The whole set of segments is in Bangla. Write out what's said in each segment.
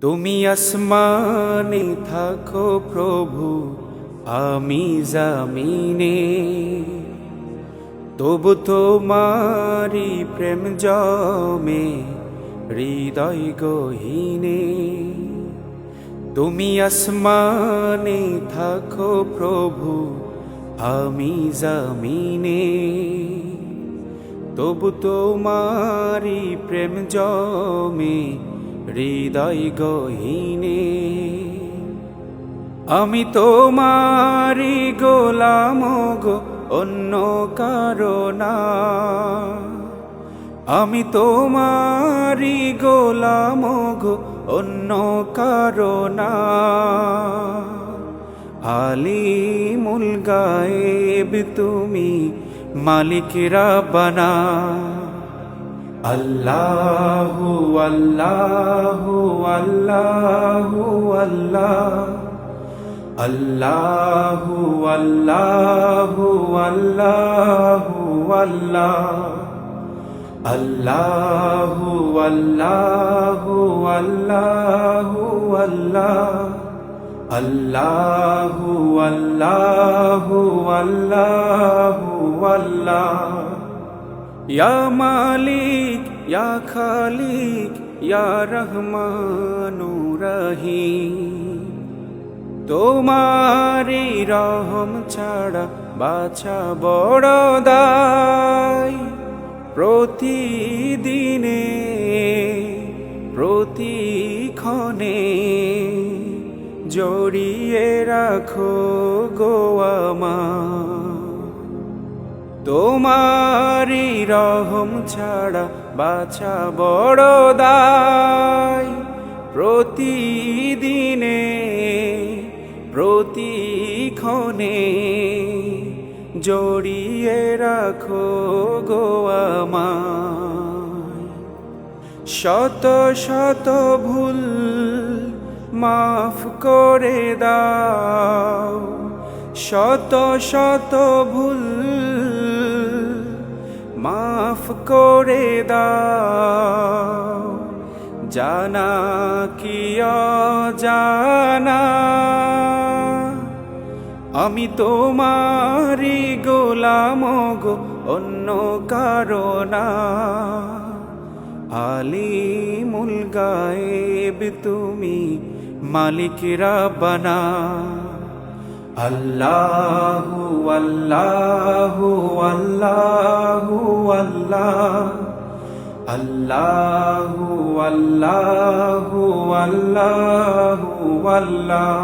তুমি আসমানে থাকো প্রভু, আমি জামিনে, তবু তোমারি প্রেম জমে হৃদয় গহীনে। তুমি আসমানে থাকো প্রভু, আমি জামিনে, তবু তোমারি প্রেম জমে হৃদয় গহীনে। আমি তোমারি গোলাম গো, অন্য কারো না। আমি তোমারি গোলাম গো, অন্য কারো না। আলিমুল গায়েব তুমি, মালিক রাব্বানা। আল্লাহু আল্লাহু আল্লাহু আল্লাহ, আল্লাহু আল্লাহু আল্লাহু আল্লাহ, আল্লাহু আল্লাহু আল্লাহু আল্লাহ, আল্লাহু আল্লাহু আল্লাহু আল্লাহ। ইয়া মালিক ইয়া খালিক ইয়া রহমানু রহিম, তোমারি রহম ছাড়া বাছা বড় দায়। প্রতিদিনে প্রতিক্ষণে জড়িয়ে রাখো গো আমায়। তোমারি রহম ছাড়া বাছা বড় দায়। প্রতিদিনে প্রতিক্ষণে জড়িয়ে রাখো গো আমায়। শত শত ভুল মাফ করে দাও, শত শত ভুল মাফ করে দাও। জানা কি অজানা, আমি তোমারি গোলাম গো, অন্য কারো না। আলিমুল গায়েব তুমি, মালিক রাব্বানা। আল্লাহু আল্লাহু আল্লাহু আল্লাহ, আল্লাহু আল্লাহু আল্লাহু আল্লাহ,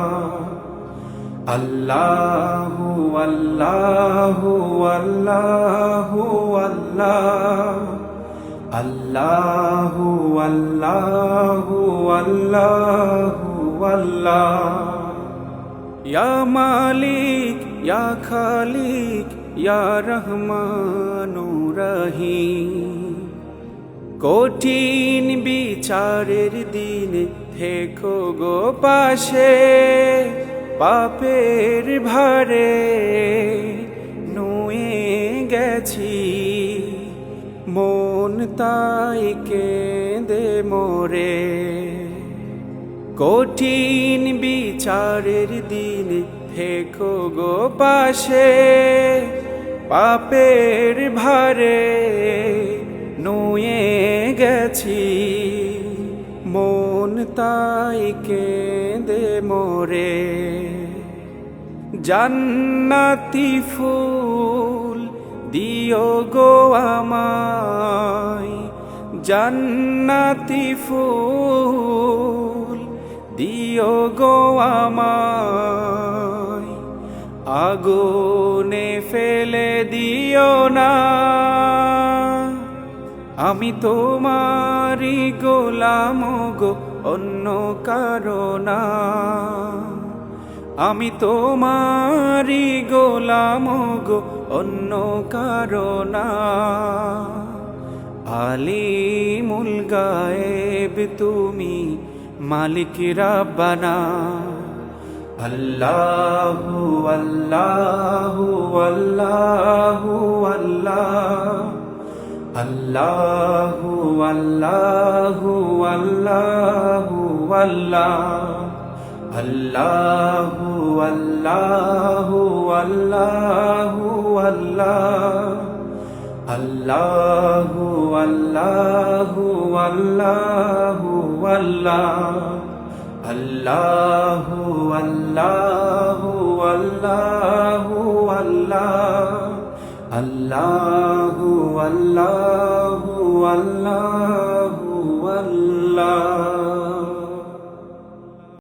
আল্লাহু আল্লাহু আল্লাহু আল্লাহ, আল্লাহু আল্লাহু আল্লাহু আল্লাহ। ইয়া মালিক ইয়া খালিক ইয়া রহমানু রহিম, কঠিন বিচারের দিনে থেকো গো পাশে। পাপের ভারে নুয়ে গেছি, মন তাই কেঁদে মোরে। কঠিন বিচারের দিনে থেকো গো পাশে। পাপের ভারে নুয়ে গেছি, মন তাই কেঁদে মোরে। জান্নাতি ফুল দিও গো আমায়, জান্নাতি ফুল দিও গো আমায়। আগুনে ফেলে দিও না, আমি তোমারি গোলাম গো, অন্য কারো না। আমি তোমারি গোলাম গো, অন্য কারো না। আলিমুল গায়েব তুমি, মালিক রাব্বানা। আল্লাহু আল্লাহু আল্লাহু আল্লাহ, আল্লাহু আল্লাহু আল্লাহু আল্লাহ আল্লাহু আল্লাহু আল্লাহু আল্লাহ আল্লাহু আল্লাহু আল্লাহু আল্লাহ আল্লাহু আল্লাহু আল্লাহ আল্লাহু আল্লাহু আল্লাহু আল্লাহ